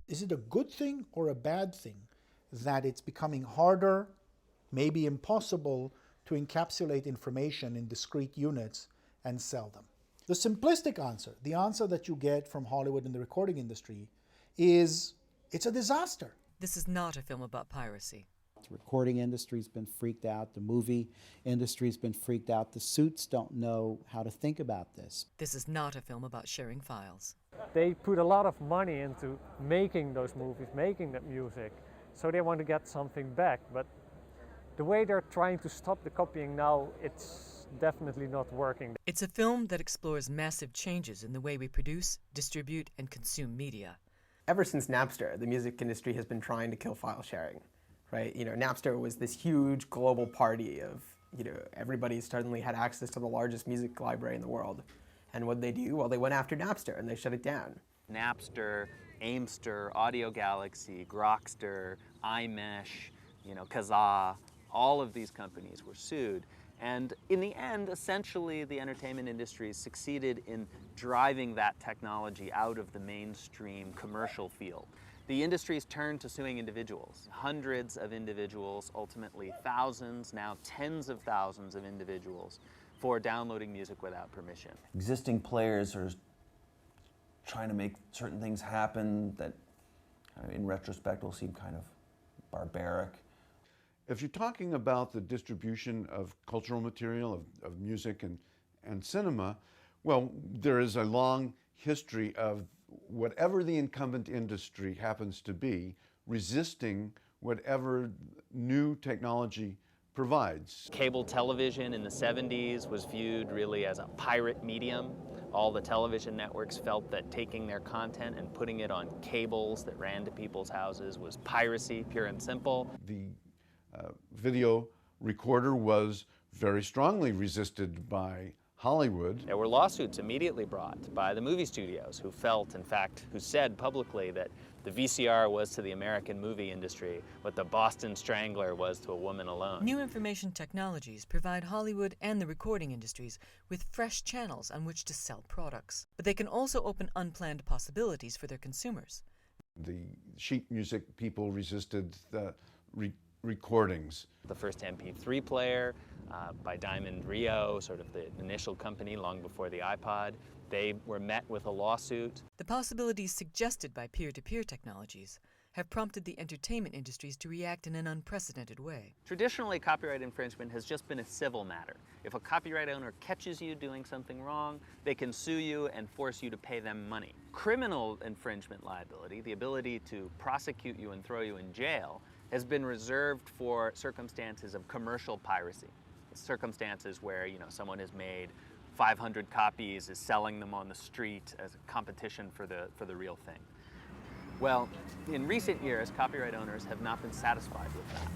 Is it a good thing or a bad thing that it's becoming harder, maybe impossible, to encapsulate information in discrete units and sell them? The simplistic answer, the answer that you get from Hollywood and the recording industry, is it's a disaster. This is not a film about piracy. The recording industry's been freaked out. The movie industry's been freaked out. The suits don't know how to think about this. This is not a film about sharing files. They put a lot of money into making those movies, making that music, so they want to get something back. But the way they're trying to stop the copying now, it's definitely not working. It's a film that explores massive changes in the way we produce, distribute, and consume media. Ever since Napster, the music industry has been trying to kill file sharing, right? Napster was this huge global party of, everybody suddenly had access to the largest music library in the world. And what did they do? Well, they went after Napster and they shut it down. Napster, Aimster, Audio Galaxy, Grokster, iMesh, Kazaa, all of these companies were sued. And in the end, essentially, the entertainment industry succeeded in driving that technology out of the mainstream commercial field. The industry's turned to suing individuals, hundreds of individuals, ultimately thousands, now tens of thousands of individuals, for downloading music without permission. Existing players are trying to make certain things happen that in retrospect will seem kind of barbaric. If you're talking about the distribution of cultural material, of music and cinema, well, there is a long history of whatever the incumbent industry happens to be, resisting whatever new technology provides. Cable television in the 70s was viewed really as a pirate medium. All the television networks felt that taking their content and putting it on cables that ran to people's houses was piracy, pure and simple. The video recorder was very strongly resisted by Hollywood. There were lawsuits immediately brought by the movie studios who felt, in fact, who said publicly that the VCR was to the American movie industry what the Boston Strangler was to a woman alone. New information technologies provide Hollywood and the recording industries with fresh channels on which to sell products. But they can also open unplanned possibilities for their consumers. The sheet music people resisted the recordings. The first MP3 player by Diamond Rio, sort of the initial company long before the iPod, they were met with a lawsuit. The possibilities suggested by peer-to-peer technologies have prompted the entertainment industries to react in an unprecedented way. Traditionally, copyright infringement has just been a civil matter. If a copyright owner catches you doing something wrong, they can sue you and force you to pay them money. Criminal infringement liability, the ability to prosecute you and throw you in jail, has been reserved for circumstances of commercial piracy. Circumstances where, someone has made 500 copies, is selling them on the street as a competition for the real thing. Well, in recent years, copyright owners have not been satisfied with that.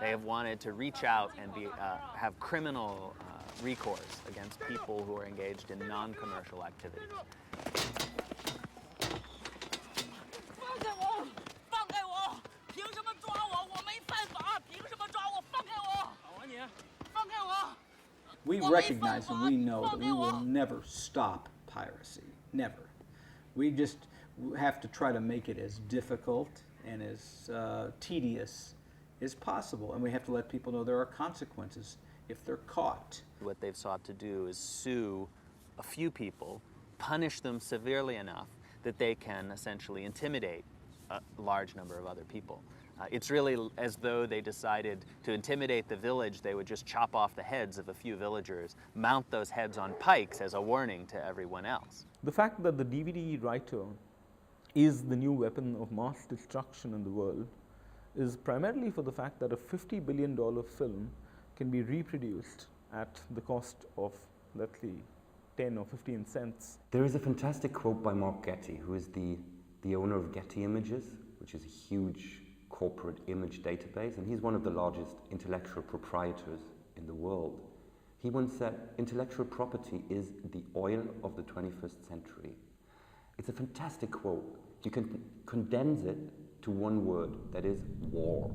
They have wanted to reach out and have criminal recourse against people who are engaged in non-commercial activities. We recognize and we know that we will never stop piracy, never. We just have to try to make it as difficult and as tedious as possible, and we have to let people know there are consequences if they're caught. What they've sought to do is sue a few people, punish them severely enough that they can essentially intimidate a large number of other people. It's really as though they decided to intimidate the village. They would just chop off the heads of a few villagers, mount those heads on pikes as a warning to everyone else. The fact that the DVD writer is the new weapon of mass destruction in the world is primarily for the fact that a $50 billion film can be reproduced at the cost of, let's see, 10 or 15 cents. There is a fantastic quote by Mark Getty, who is the owner of Getty Images, which is a huge corporate image database, and he's one of the largest intellectual proprietors in the world. He once said, intellectual property is the oil of the 21st century. It's a fantastic quote. You can condense it to one word, that is war.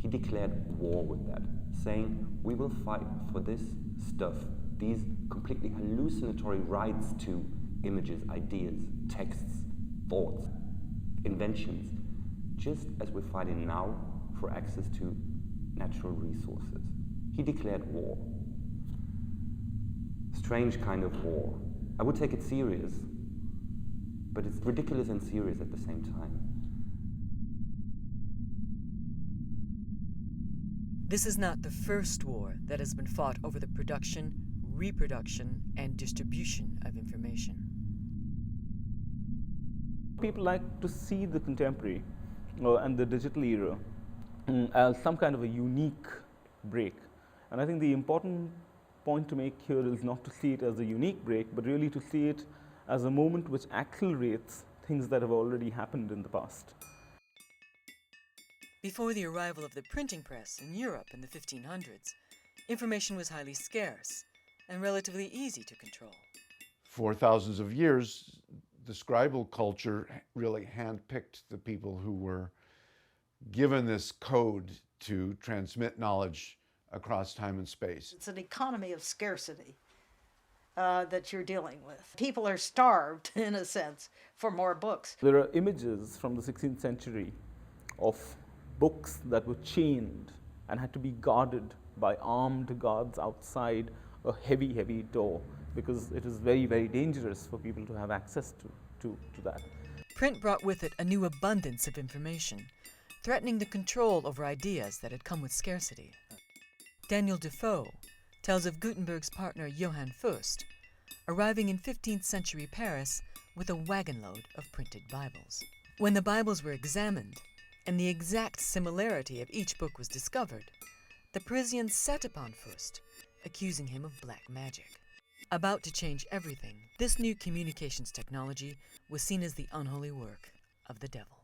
He declared war with that, saying, we will fight for this stuff, these completely hallucinatory rights to images, ideas, texts, thoughts, inventions, just as we're fighting now for access to natural resources. He declared war. Strange kind of war. I would take it serious, but it's ridiculous and serious at the same time. This is not the first war that has been fought over the production, reproduction, and distribution of information. People like to see the contemporary and the digital era as some kind of a unique break. And I think the important point to make here is not to see it as a unique break, but really to see it as a moment which accelerates things that have already happened in the past. Before the arrival of the printing press in Europe in the 1500s, information was highly scarce and relatively easy to control. For thousands of years, the scribal culture really handpicked the people who were given this code to transmit knowledge across time and space. It's an economy of scarcity that you're dealing with. People are starved, in a sense, for more books. There are images from the 16th century of books that were chained and had to be guarded by armed guards outside a heavy, heavy door, because it is very, very dangerous for people to have access to that. Print brought with it a new abundance of information, threatening the control over ideas that had come with scarcity. Daniel Defoe tells of Gutenberg's partner Johann Fust arriving in 15th century Paris with a wagon load of printed Bibles. When the Bibles were examined and the exact similarity of each book was discovered, the Parisians set upon Fust, accusing him of black magic. About to change everything, this new communications technology was seen as the unholy work of the devil.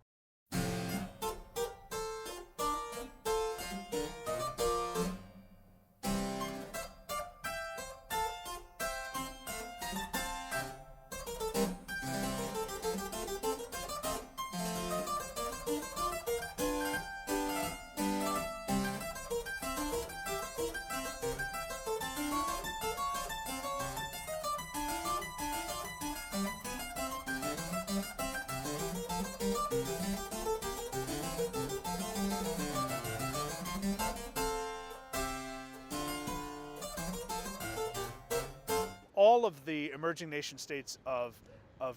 All of the emerging nation states of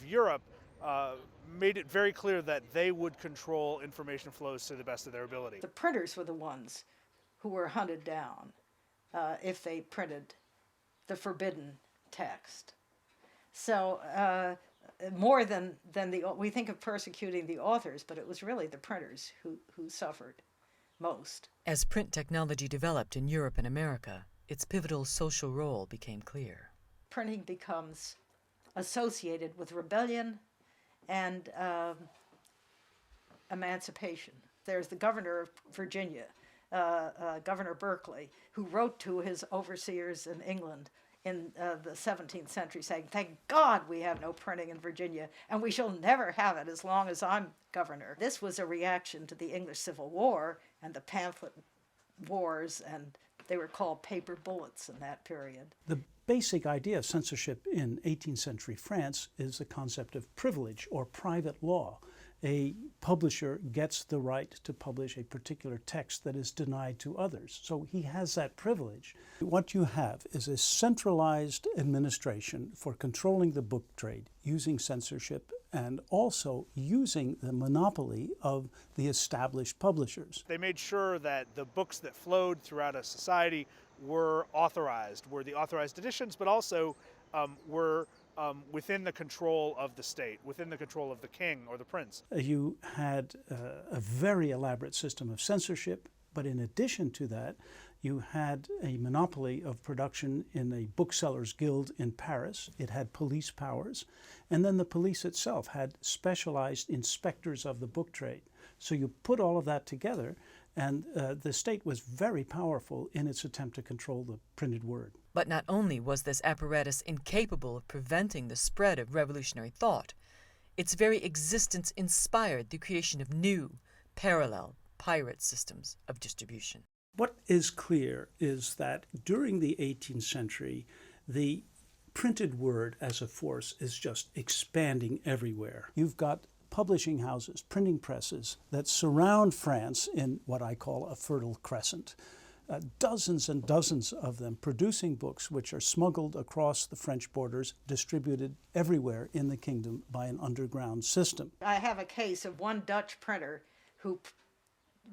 Europe made it very clear that they would control information flows to the best of their ability. The printers were the ones who were hunted down if they printed the forbidden text. So more than we think of persecuting the authors, but it was really the printers who suffered most. As print technology developed in Europe and America, its pivotal social role became clear. Printing becomes associated with rebellion and emancipation. There's the governor of Virginia, Governor Berkeley, who wrote to his overseers in England in the 17th century saying, "Thank God we have no printing in Virginia, and we shall never have it as long as I'm governor." This was a reaction to the English Civil War and the pamphlet wars, and they were called paper bullets in that period. The basic idea of censorship in 18th century France is the concept of privilege or private law. A publisher gets the right to publish a particular text that is denied to others. So he has that privilege. What you have is a centralized administration for controlling the book trade using censorship and also using the monopoly of the established publishers. They made sure that the books that flowed throughout a society were the authorized editions, but also were within the control of the state, within the control of the king or the prince. You had a very elaborate system of censorship, but in addition to that, you had a monopoly of production in a booksellers' guild in Paris. It had police powers. And then the police itself had specialized inspectors of the book trade. So you put all of that together, and the state was very powerful in its attempt to control the printed word. But not only was this apparatus incapable of preventing the spread of revolutionary thought, its very existence inspired the creation of new, parallel, pirate systems of distribution. What is clear is that during the 18th century, the printed word as a force is just expanding everywhere. You've got publishing houses, printing presses that surround France in what I call a fertile crescent. Dozens and dozens of them producing books which are smuggled across the French borders, distributed everywhere in the kingdom by an underground system. I have a case of one Dutch printer who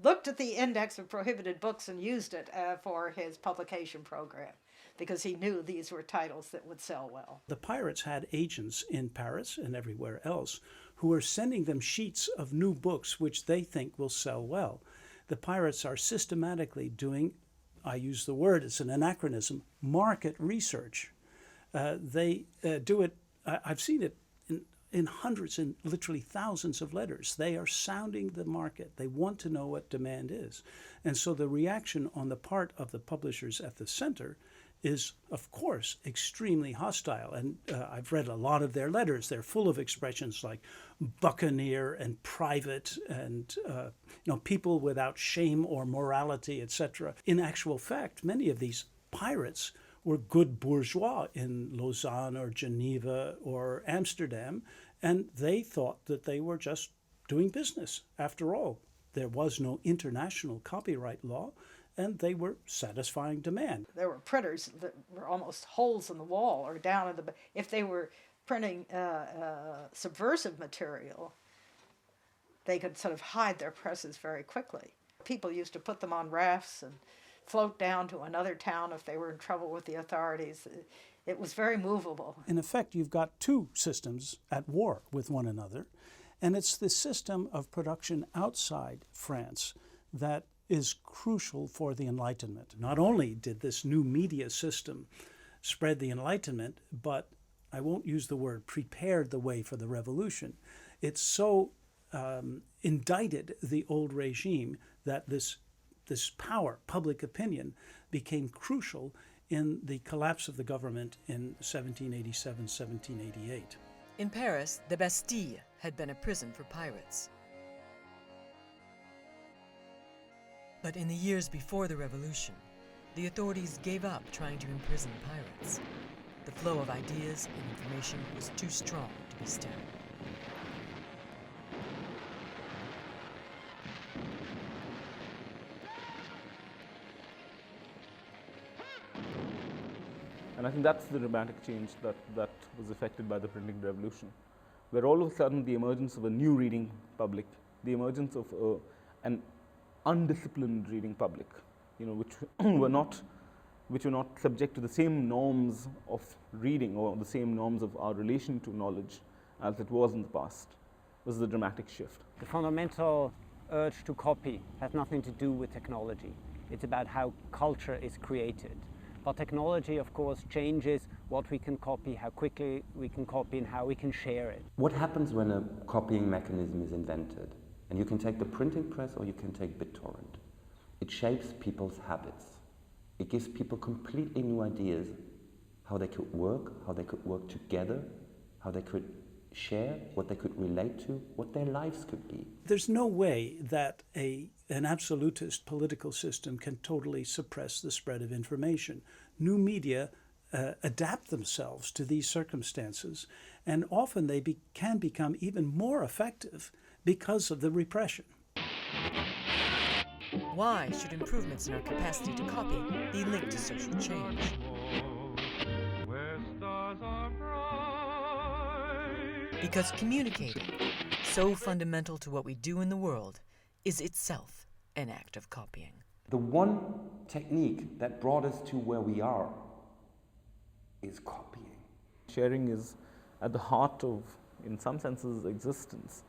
looked at the index of prohibited books and used it for his publication program because he knew these were titles that would sell well. The pirates had agents in Paris and everywhere else who were sending them sheets of new books which they think will sell well. The pirates are systematically doing, I use the word, it's an anachronism, market research. They do it, I've seen it in hundreds and literally thousands of letters. They are sounding the market. They want to know what demand is. And so the reaction on the part of the publishers at the center is, of course, extremely hostile. And I've read a lot of their letters. They're full of expressions like buccaneer and private and people without shame or morality, etc. In actual fact, many of these pirates were good bourgeois in Lausanne or Geneva or Amsterdam, and they thought that they were just doing business. After all, there was no international copyright law, and they were satisfying demand. There were printers that were almost holes in the wall or down in the... If they were printing subversive material, they could sort of hide their presses very quickly. People used to put them on rafts and float down to another town if they were in trouble with the authorities. It was very movable. In effect, you've got two systems at war with one another, and it's the system of production outside France that is crucial for the Enlightenment. Not only did this new media system spread the Enlightenment, but I won't use the word prepared the way for the revolution. It so indicted the old regime that this power, public opinion, became crucial in the collapse of the government in 1787, 1788. In Paris, the Bastille had been a prison for pirates. But in the years before the revolution, the authorities gave up trying to imprison pirates. The flow of ideas and information was too strong to be stemmed. And I think that's the dramatic change that was affected by the printing revolution, where all of a sudden the emergence of a new reading public, the emergence of an undisciplined reading public, which were not subject to the same norms of reading or the same norms of our relation to knowledge as it was in the past, was the dramatic shift. The fundamental urge to copy has nothing to do with technology. It's about how culture is created. But technology, of course, changes what we can copy, how quickly we can copy, and how we can share it. What happens when a copying mechanism is invented? And you can take the printing press or you can take BitTorrent. It shapes people's habits. It gives people completely new ideas how they could work together, how they could share, what they could relate to, what their lives could be. There's no way that an absolutist political system can totally suppress the spread of information. New media adapt themselves to these circumstances, and often they can become even more effective because of the repression. Why should improvements in our capacity to copy be linked to social change? Because communicating, so fundamental to what we do in the world, is itself an act of copying. The one technique that brought us to where we are is copying. Sharing is at the heart of, in some senses, existence.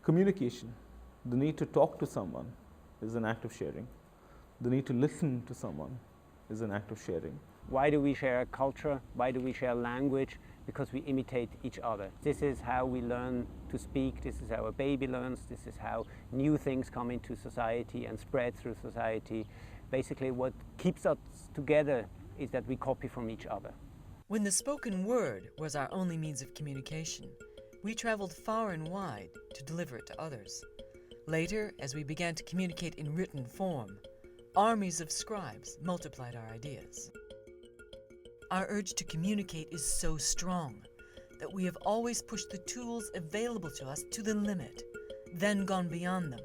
Communication, the need to talk to someone, is an act of sharing. The need to listen to someone is an act of sharing. Why do we share culture? Why do we share language? Because we imitate each other. This is how we learn to speak. This is how a baby learns. This is how new things come into society and spread through society. Basically, what keeps us together is that we copy from each other. When the spoken word was our only means of communication, we traveled far and wide to deliver it to others. Later, as we began to communicate in written form, armies of scribes multiplied our ideas. Our urge to communicate is so strong that we have always pushed the tools available to us to the limit, then gone beyond them,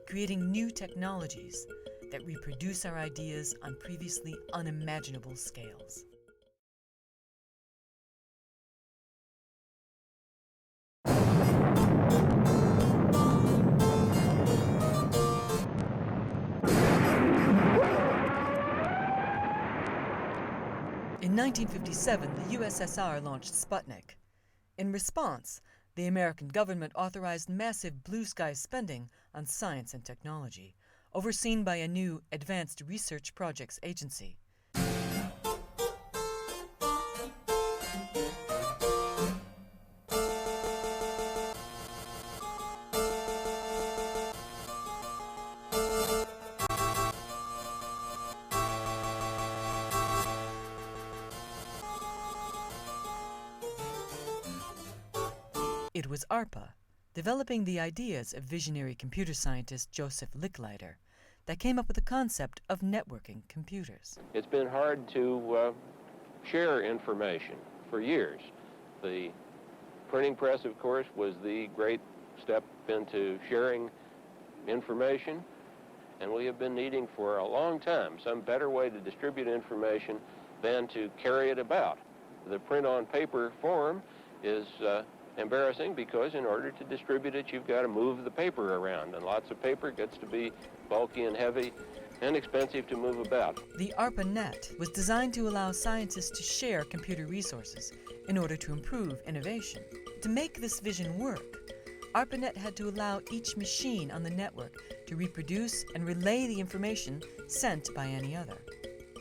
creating new technologies that reproduce our ideas on previously unimaginable scales. In 1957, the USSR launched Sputnik. In response, the American government authorized massive blue sky spending on science and technology, overseen by a new Advanced Research Projects Agency. It was ARPA, developing the ideas of visionary computer scientist Joseph Licklider, that came up with the concept of networking computers. It's been hard to share information for years. The printing press, of course, was the great step into sharing information, and we have been needing for a long time some better way to distribute information than to carry it about. The print on paper form is embarrassing because in order to distribute it, you've got to move the paper around, and lots of paper gets to be bulky and heavy and expensive to move about. The ARPANET was designed to allow scientists to share computer resources in order to improve innovation. To make this vision work, ARPANET had to allow each machine on the network to reproduce and relay the information sent by any other.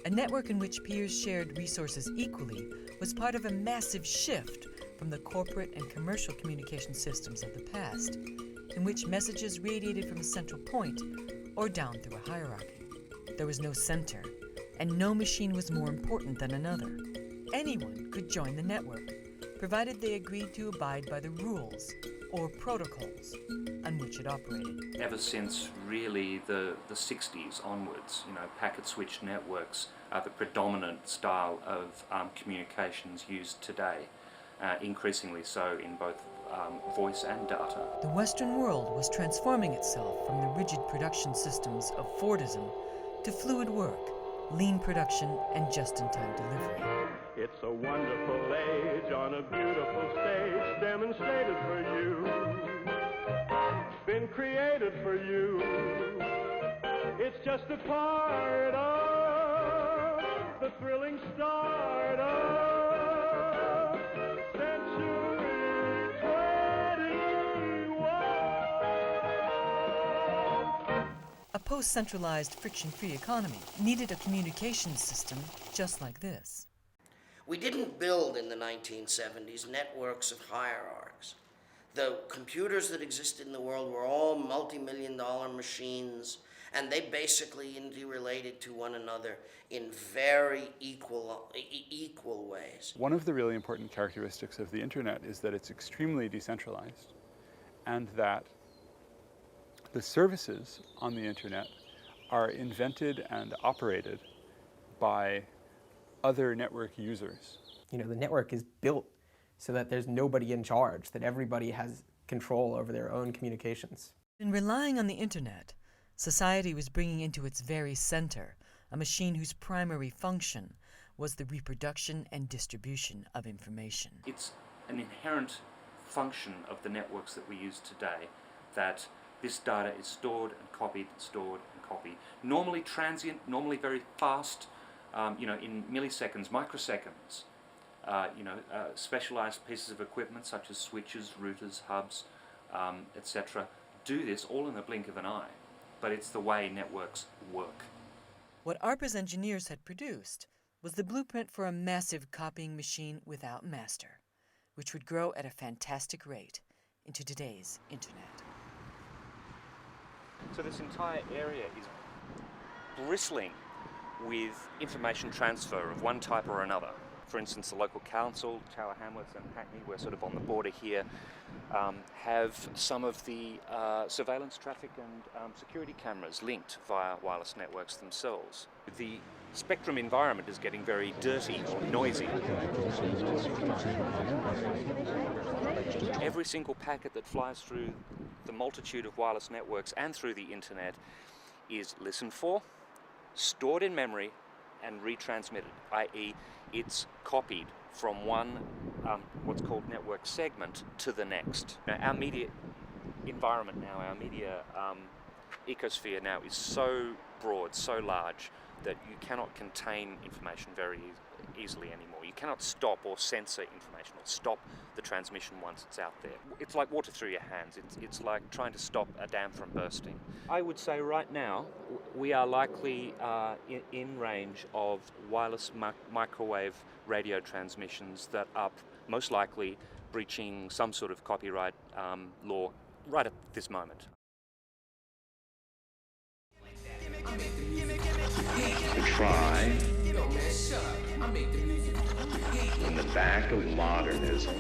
A network in which peers shared resources equally was part of a massive shift from the corporate and commercial communication systems of the past, in which messages radiated from a central point or down through a hierarchy. There was no center, and no machine was more important than another. Anyone could join the network, provided they agreed to abide by the rules or protocols on which it operated. Ever since really the 60s onwards, packet switched networks are the predominant style of communications used today. Increasingly so in both voice and data. The Western world was transforming itself from the rigid production systems of Fordism to fluid work, lean production, and just-in-time delivery. It's a wonderful age on a beautiful stage demonstrated for you, been created for you. It's just a part of the thrilling start of a post-centralized, friction-free economy needed a communications system just like this. We didn't build in the 1970s networks of hierarchs. The computers that existed in the world were all multi-million-dollar machines, and they basically interrelated to one another in very equal ways. One of the really important characteristics of the internet is that it's extremely decentralized, and that the services on the internet are invented and operated by other network users. The network is built so that there's nobody in charge, that everybody has control over their own communications. In relying on the internet, society was bringing into its very center a machine whose primary function was the reproduction and distribution of information. It's an inherent function of the networks that we use today, that this data is stored and copied, stored and copied. Normally transient, normally very fast, in milliseconds, microseconds. Specialized pieces of equipment such as switches, routers, hubs, etc. do this all in the blink of an eye. But it's the way networks work. What ARPA's engineers had produced was the blueprint for a massive copying machine without master, which would grow at a fantastic rate into today's internet. So this entire area is bristling with information transfer of one type or another. For instance, the local council, Tower Hamlets and Hackney, we're sort of on the border here, have some of the surveillance traffic and security cameras linked via wireless networks themselves. The spectrum environment is getting very dirty or noisy. Every single packet that flies through the multitude of wireless networks and through the internet is listened for, stored in memory, and retransmitted, i.e. it's copied from one what's called network segment to the next. Now, our media environment now, our media ecosphere now is so broad, so large, that you cannot contain information very easily anymore. You cannot stop or censor information or stop the transmission once it's out there. It's like water through your hands. It's like trying to stop a dam from bursting. I would say right now we are likely in range of wireless microwave radio transmissions that are most likely breaching some sort of copyright law right at this moment. To try in the back of modernism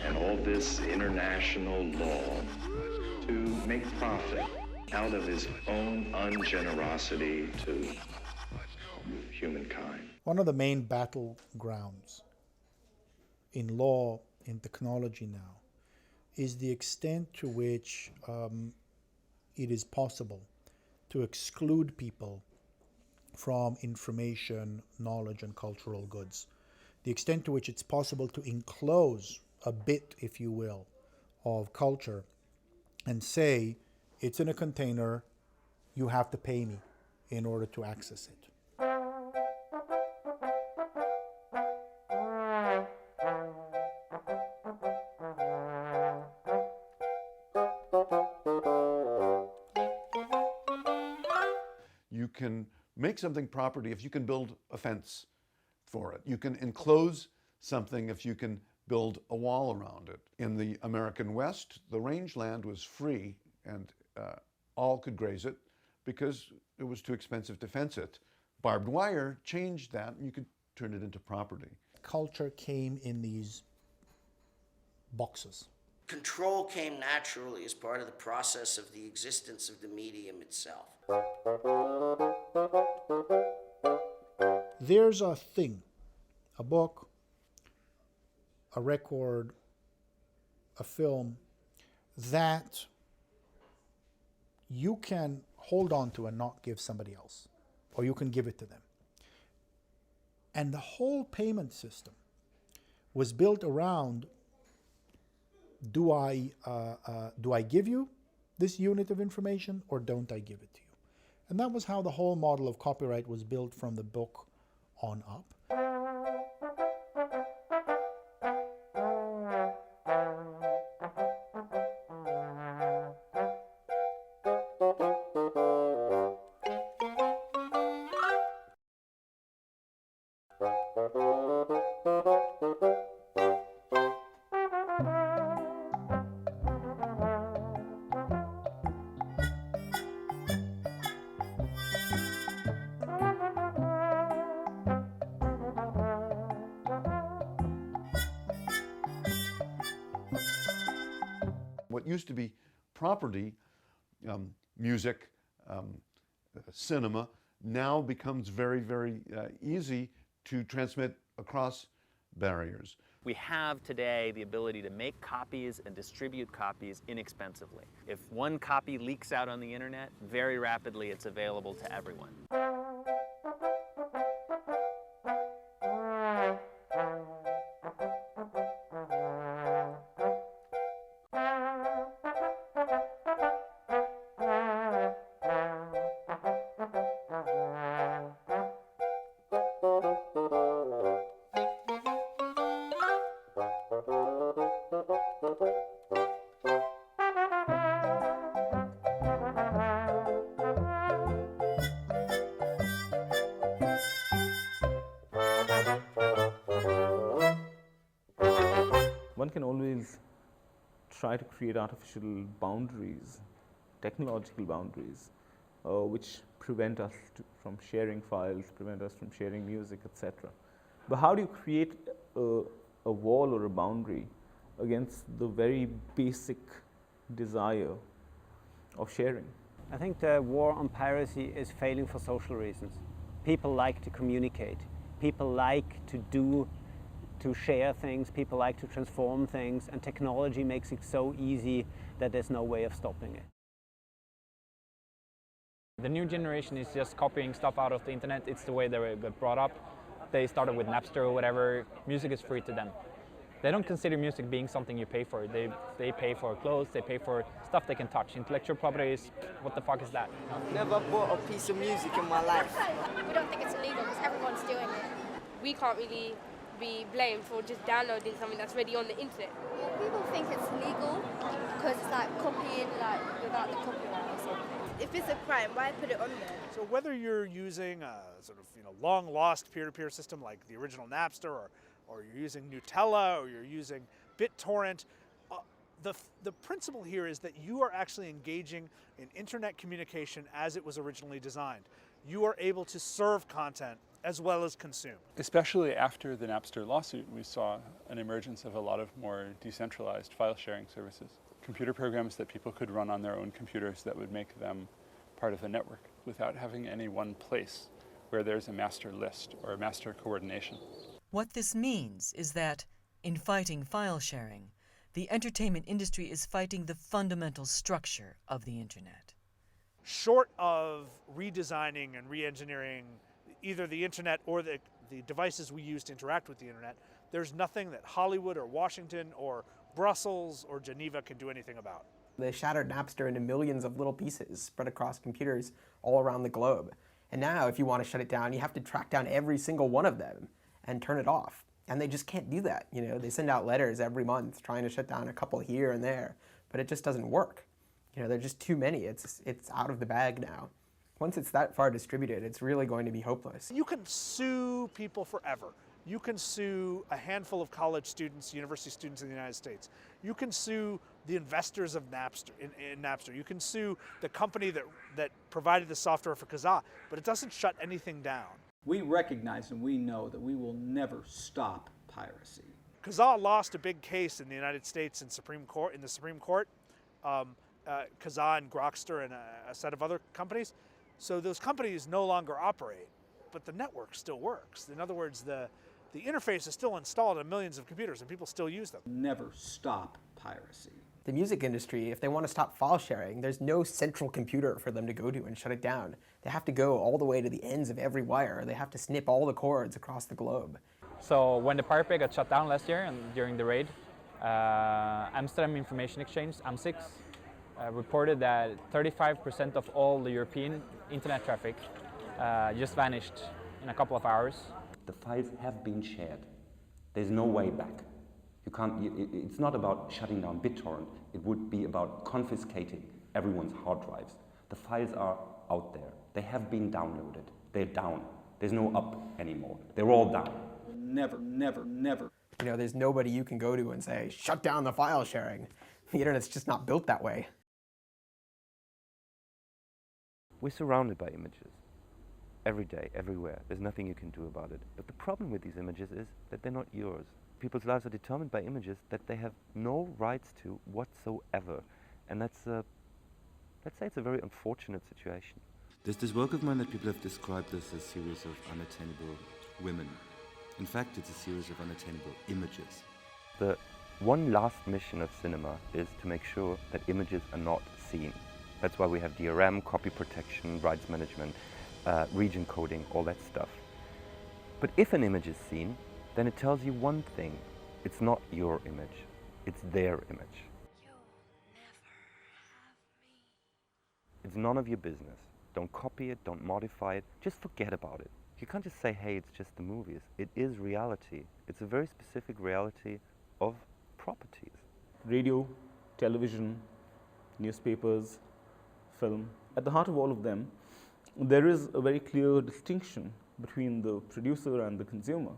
and all this international law to make profit out of his own ungenerosity to humankind. One of the main battlegrounds in law, in technology now, is the extent to which it is possible to exclude people from information, knowledge, and cultural goods. The extent to which it's possible to enclose a bit, if you will, of culture and say, it's in a container, you have to pay me in order to access it. You can make something property if you can build a fence for it. You can enclose something if you can build a wall around it. In the American West, the rangeland was free and all could graze it because it was too expensive to fence it. Barbed wire changed that and you could turn it into property. Culture came in these boxes. Control came naturally as part of the process of the existence of the medium itself. There's a thing, a book, a record, a film, that you can hold on to and not give somebody else, or you can give it to them. And the whole payment system was built around, do I give you this unit of information or don't I give it to you? And that was how the whole model of copyright was built from the book on up. What used to be property, music, cinema, now becomes very, very easy to transmit across barriers. We have today the ability to make copies and distribute copies inexpensively. If one copy leaks out on the internet, very rapidly it's available to everyone. try to create artificial boundaries, technological boundaries, which prevent us from sharing files, prevent us from sharing music, etc. But how do you create a wall or a boundary against the very basic desire of sharing? I think the war on piracy is failing for social reasons. People like to communicate. People like to share things. People like to transform things. And technology makes it so easy that there's no way of stopping it. The new generation is just copying stuff out of the internet. It's the way they got brought up. They started with Napster or whatever. Music is free to them. They don't consider music being something you pay for. They pay for clothes, they pay for stuff they can touch. Intellectual property is, what the fuck is that? I've never bought a piece of music in my life. We don't think it's illegal because everyone's doing it. We can't really be blamed for just downloading something that's already on the internet. People think it's legal because it's like copying like without the copyright or something. If it's a crime, why put it on there? So whether you're using a sort of long lost peer-to-peer system like the original Napster, or you're using Nutella, or you're using BitTorrent, the principle here is that you are actually engaging in internet communication as it was originally designed. You are able to serve content as well as consume. Especially after the Napster lawsuit, we saw an emergence of a lot of more decentralized file sharing services. Computer programs that people could run on their own computers that would make them part of the network without having any one place where there's a master list or a master coordination. What this means is that, in fighting file sharing, the entertainment industry is fighting the fundamental structure of the internet. Short of redesigning and re-engineering either the internet or the devices we use to interact with the internet, there's nothing that Hollywood or Washington or Brussels or Geneva can do anything about. They shattered Napster into millions of little pieces spread across computers all around the globe. And now, if you want to shut it down, you have to track down every single one of them and turn it off. And they just can't do that. They send out letters every month trying to shut down a couple here and there, but it just doesn't work. There are just too many. It's out of the bag now. Once it's that far distributed, it's really going to be hopeless. You can sue people forever. You can sue a handful of college students, university students in the United States. You can sue the investors of Napster, in Napster. You can sue the company that provided the software for Kazaa, but it doesn't shut anything down. We recognize and we know that we will never stop piracy. Kazaa lost a big case in the United States in the Supreme Court. Kazaa and Grokster and a set of other companies. So those companies no longer operate, but the network still works. In other words, the interface is still installed on millions of computers and people still use them. Never stop piracy. The music industry, if they want to stop file sharing, there's no central computer for them to go to and shut it down. They have to go all the way to the ends of every wire. They have to snip all the cords across the globe. So when the Pirate Bay got shut down last year and during the raid, Amsterdam Information Exchange, AMSIX, reported that 35% of all the European internet traffic just vanished in a couple of hours. The files have been shared. There's no way back. You can't. It's not about shutting down BitTorrent. It would be about confiscating everyone's hard drives. The files are out there. They have been downloaded. They're down. There's no up anymore. They're all down. Never, never, never. There's nobody you can go to and say, shut down the file sharing. The internet's just not built that way. We're surrounded by images. Every day, everywhere. There's nothing you can do about it. But the problem with these images is that they're not yours. People's lives are determined by images that they have no rights to whatsoever. And let's say it's a very unfortunate situation. There's this work of mine that people have described as a series of unattainable women. In fact, it's a series of unattainable images. The one last mission of cinema is to make sure that images are not seen. That's why we have DRM, copy protection, rights management, region coding, all that stuff. But if an image is seen, then it tells you one thing. It's not your image, it's their image. It's none of your business. Don't copy it, don't modify it, just forget about it. You can't just say, hey, it's just the movies. It is reality. It's a very specific reality of properties. Radio, television, newspapers, film. At the heart of all of them, there is a very clear distinction between the producer and the consumer.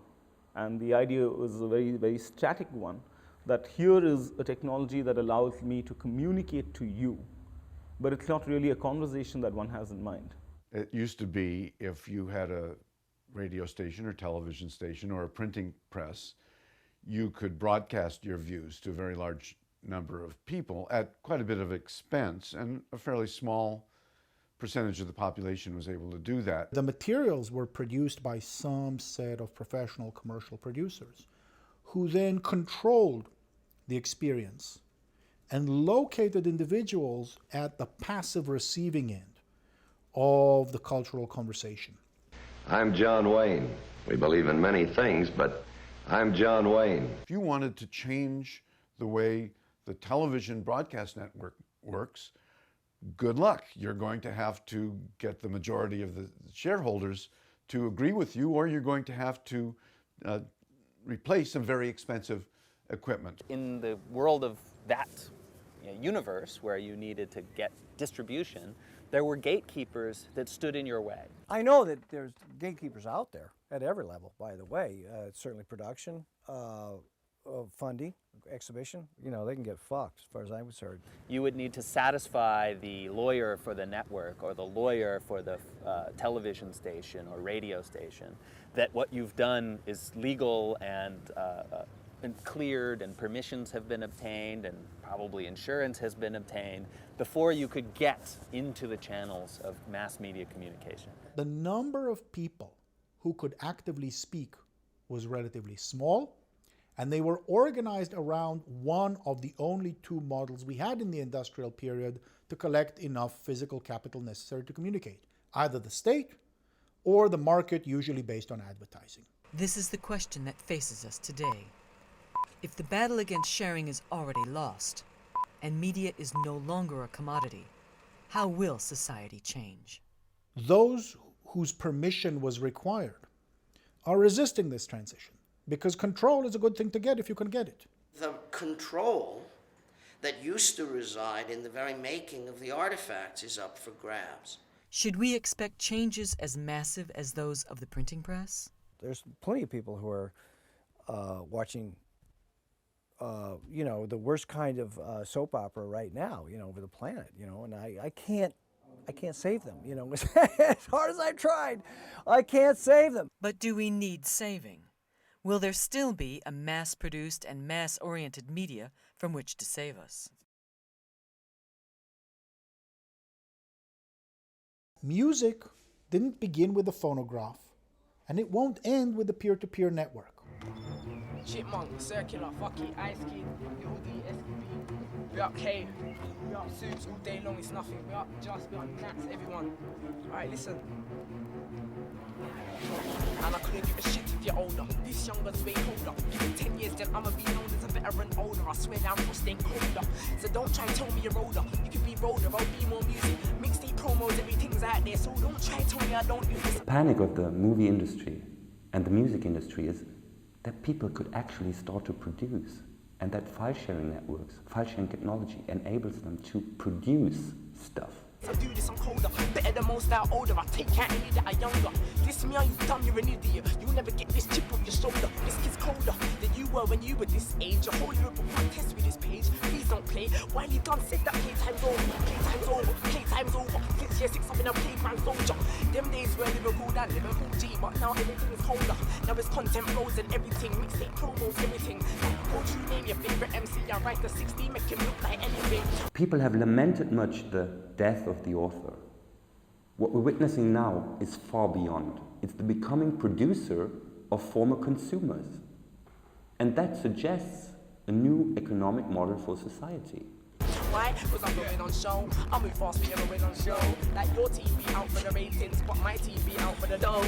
And the idea was a very, very static one that here is a technology that allows me to communicate to you, but it's not really a conversation that one has in mind. It used to be if you had a radio station or television station or a printing press, you could broadcast your views to a very large number of people at quite a bit of expense, and a fairly small percentage of the population was able to do that. The materials were produced by some set of professional commercial producers who then controlled the experience and located individuals at the passive receiving end of the cultural conversation. I'm John Wayne. We believe in many things, but I'm John Wayne. If you wanted to change the way the television broadcast network works, good luck. You're going to have to get the majority of the shareholders to agree with you, or you're going to have to replace some very expensive equipment. In the world of that universe where you needed to get distribution, there were gatekeepers that stood in your way. I know that there's gatekeepers out there at every level, by the way. Certainly production, funding, exhibition, they can get fucked as far as I'm concerned. You would need to satisfy the lawyer for the network or the lawyer for the television station or radio station that what you've done is legal and cleared and permissions have been obtained and probably insurance has been obtained before you could get into the channels of mass media communication. The number of people who could actively speak was relatively small, and they were organized around one of the only two models we had in the industrial period to collect enough physical capital necessary to communicate, either the state or the market, usually based on advertising. This is the question that faces us today. If the battle against sharing is already lost, and media is no longer a commodity, how will society change? Those whose permission was required are resisting this transition, because control is a good thing to get if you can get it. The control that used to reside in the very making of the artifacts is up for grabs. Should we expect changes as massive as those of the printing press? There's plenty of people who are watching the worst kind of soap opera right now, over the planet, and I can't save them, as hard as I've tried, I can't save them. But do we need saving? Will there still be a mass-produced and mass-oriented media from which to save us? Music didn't begin with the phonograph, and it won't end with the peer-to-peer network. Chipmunk, Circular, Fucky, Ice Kid, Little D, SQB, we up K, we up Suits all day long, it's nothing, we up Just, we up Nats, everyone. Alright, listen. And I couldn't give a shit if you're older. This younger's way colder. Give it 10 years, then I'ma be known as a veteran older. I swear down, will stay colder. So don't try and tell me you're older. You can be older, I'll be more music. Mixtape promos, everything's out there. So don't try and tell me I don't do this. The panic of the movie industry and the music industry is that people could actually start to produce, and that file sharing networks, file sharing technology enables them to produce stuff. I do this, I'm colder, better than most that are older. I take out any that are younger. Listen me, are you dumb? You're an idiot. You'll never get this chip on your shoulder. This kid's colder than you were when you were this age. Your whole Europe will contest with this page. Please don't play. While you done said that playtime's over, playtime's over, playtime's over. Since year 6 I've been a playground soldier. Them days were Liverpool and Liverpool G, but now everything is colder. Now it's content roads and everything, mixtape promos, everything. Won't you name your favorite MC? I write the 60, make him look like anything. People have lamented much the death of the author. What we're witnessing now is far beyond. It's the becoming producer of former consumers. And that suggests a new economic model for society. Why? Because I'm going on show. I move fast, but you're going on show. Like your TV out for the ratings, but my TV out for the dough.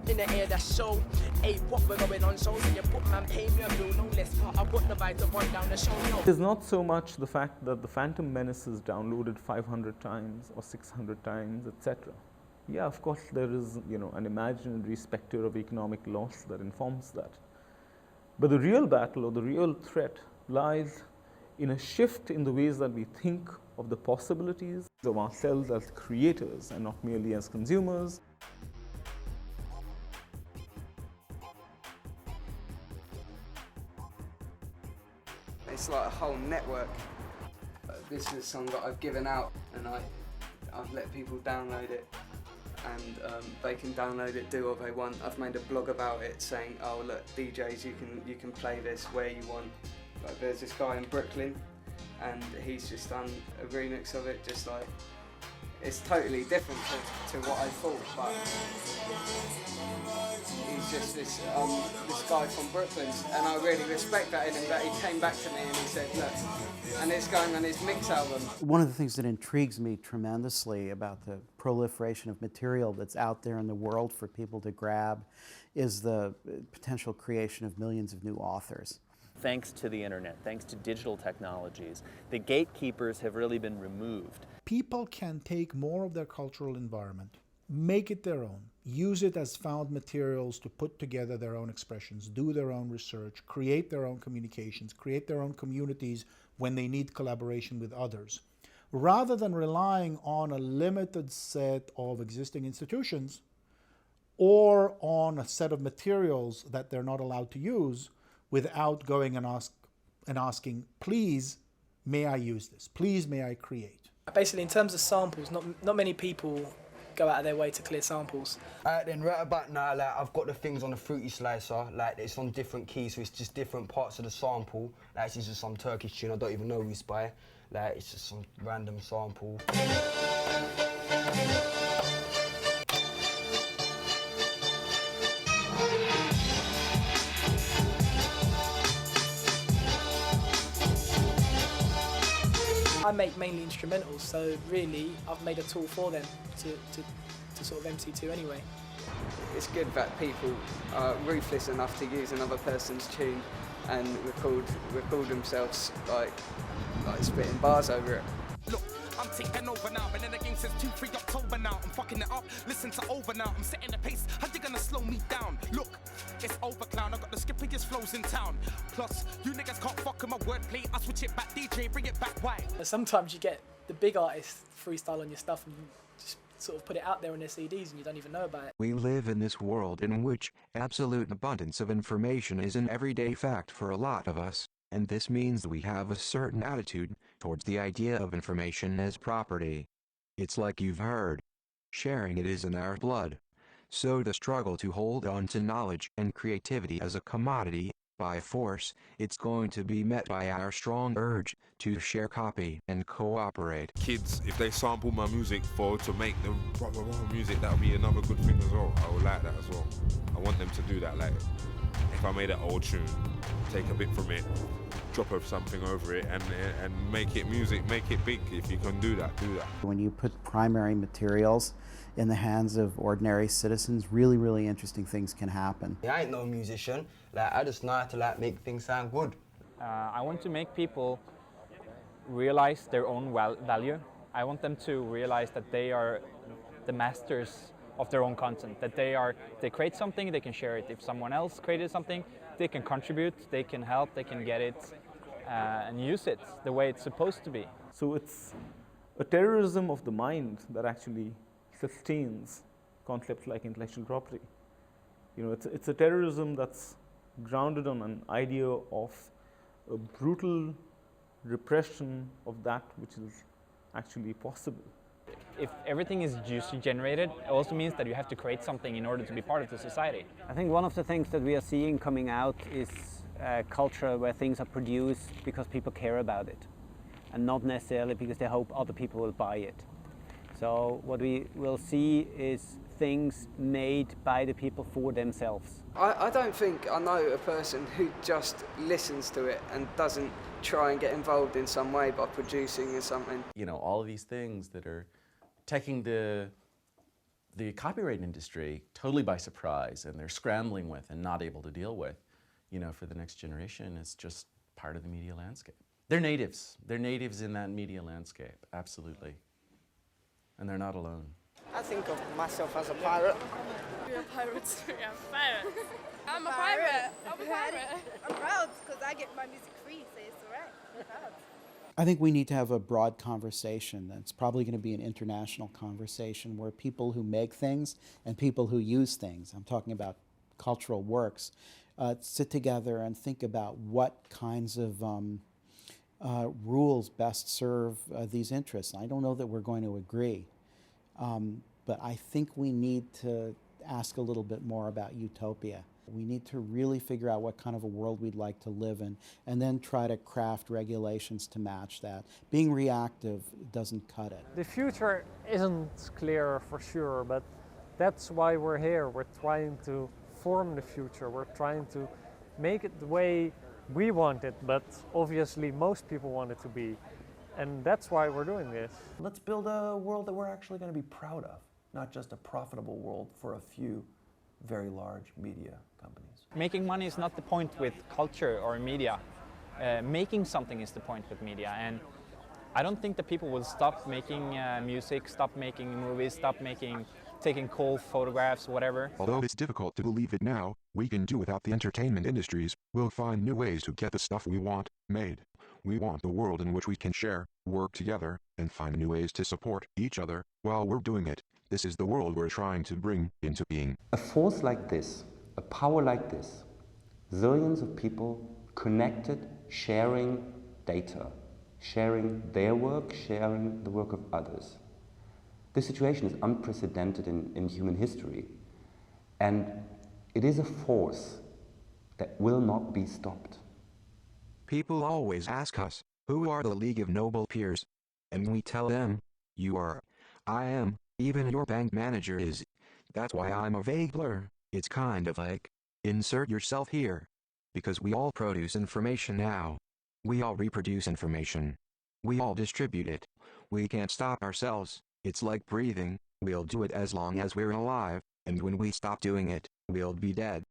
In the air, that's show. Hey, what we're going on show? So you put man, pay me a bill, no less. I've got the vibe to run down the show. No. It is not so much the fact that the Phantom Menace is downloaded 500 times or 600 times, etc. Yeah, of course, there is, an imaginary specter of economic loss that informs that. But the real battle or the real threat lies in a shift in the ways that we think of the possibilities of ourselves as creators and not merely as consumers. it's like a whole network. This is a song that I've given out, and I've let people download it, and they can download it, do what they want. I've made a blog about it saying, oh look, DJs, you can play this where you want. Like, there's this guy in Brooklyn, and he's just done a remix of it, just like, it's totally different to what I thought, but he's just this guy from Brooklyn, and I really respect that in him, that he came back to me and he said, look, and it's going on his mix album. One of the things that intrigues me tremendously about the proliferation of material that's out there in the world for people to grab is the potential creation of millions of new authors. Thanks to the internet, thanks to digital technologies, the gatekeepers have really been removed. People can take more of their cultural environment, make it their own, use it as found materials to put together their own expressions, do their own research, create their own communications, create their own communities when they need collaboration with others, rather than relying on a limited set of existing institutions or on a set of materials that they're not allowed to use without going and asking, please, may I use this? Please, may I create? Basically, in terms of samples, not many people go out of their way to clear samples. Then right about now, like, I've got the things on the fruity slicer, like it's on different keys, so it's just different parts of the sample. Like, it's just some Turkish tune I don't even know who's by. Like, it's just some random sample. I make mainly instrumentals, so really I've made a tool for them to sort of MC to anyway. It's good that people are ruthless enough to use another person's tune and record themselves like spitting bars over it. Look, I'm taking over now, been in the game since 2-3 October now. I'm fucking it up, listen to over now. I'm setting the pace, how you gonna slow me down? Look, it's over, clown, I got the skippiest flows in town. Plus, you niggas can't fuck with my wordplay, I switch it back, DJ, bring it back, why? Sometimes you get the big artists freestyle on your stuff and just sort of put it out there on their CDs and you don't even know about it. We live in this world in which absolute abundance of information is an everyday fact for a lot of us, and this means we have a certain attitude towards the idea of information as property. It's like you've heard. Sharing it is in our blood. So the struggle to hold on to knowledge and creativity as a commodity, by force, it's going to be met by our strong urge to share, copy, and cooperate. Kids, if they sample my music to make the music, that would be another good thing as well. I would like that as well. I want them to do that. Like, if I made an old tune, take a bit from it, drop something over it, and make it music, make it big. If you can do that, do that. When you put primary materials in the hands of ordinary citizens, really, really interesting things can happen. I ain't no musician. Like, I just know how to make things sound good. I want to make people realize their own value. I want them to realize that they are the masters of their own content, that they create something, they can share it. If someone else created something, they can contribute, they can help, they can get it and use it the way it's supposed to be. So it's a terrorism of the mind that actually sustains concepts like intellectual property. You know, it's a terrorism that's grounded on an idea of a brutal repression of that which is actually possible. If everything is juicy generated, it also means that you have to create something in order to be part of the society. I think one of the things that we are seeing coming out is a culture where things are produced because people care about it, and not necessarily because they hope other people will buy it. So what we will see is things made by the people for themselves. I don't think I know a person who just listens to it and doesn't try and get involved in some way by producing something. You know, all of these things that are taking the copyright industry totally by surprise, and they're scrambling with and not able to deal with, you know, for the next generation. It's just part of the media landscape. They're natives. They're natives in that media landscape, absolutely. And they're not alone. I think of myself as a pirate. We're pirates. We're pirates. I'm a Pirate. pirate. I'm a pirate. I'm proud because I get my music free, so it's all right. I'm proud. I think we need to have a broad conversation. That's probably going to be an international conversation where people who make things and people who use things, I'm talking about cultural works, sit together and think about what kinds of rules best serve these interests. I don't know that we're going to agree, but I think we need to ask a little bit more about utopia. We need to really figure out what kind of a world we'd like to live in, and then try to craft regulations to match that. Being reactive doesn't cut it. The future isn't clear for sure, but that's why we're here. We're trying to form the future. We're trying to make it the way we want it, but obviously most people want it to be. And that's why we're doing this. Let's build a world that we're actually going to be proud of, not just a profitable world for a few very large media companies. Making money is not the point with culture or media. Making something is the point with media. And I don't think that people will stop making music, stop making movies, stop taking cool photographs, whatever. Although it's difficult to believe it now, we can do without the entertainment industries. We'll find new ways to get the stuff we want made. We want the world in which we can share, work together, and find new ways to support each other while we're doing it. This is the world we're trying to bring into being. A force like this, a power like this, zillions of people connected, sharing data, sharing their work, sharing the work of others. This situation is unprecedented in human history, and it is a force that will not be stopped. People always ask us, who are the League of Noble Peers? And we tell them, you are, I am, even your bank manager is. That's why I'm a vague blur. It's kind of like, insert yourself here. Because we all produce information now. We all reproduce information. We all distribute it. We can't stop ourselves. It's like breathing. We'll do it as long as we're alive, and when we stop doing it, we'll be dead.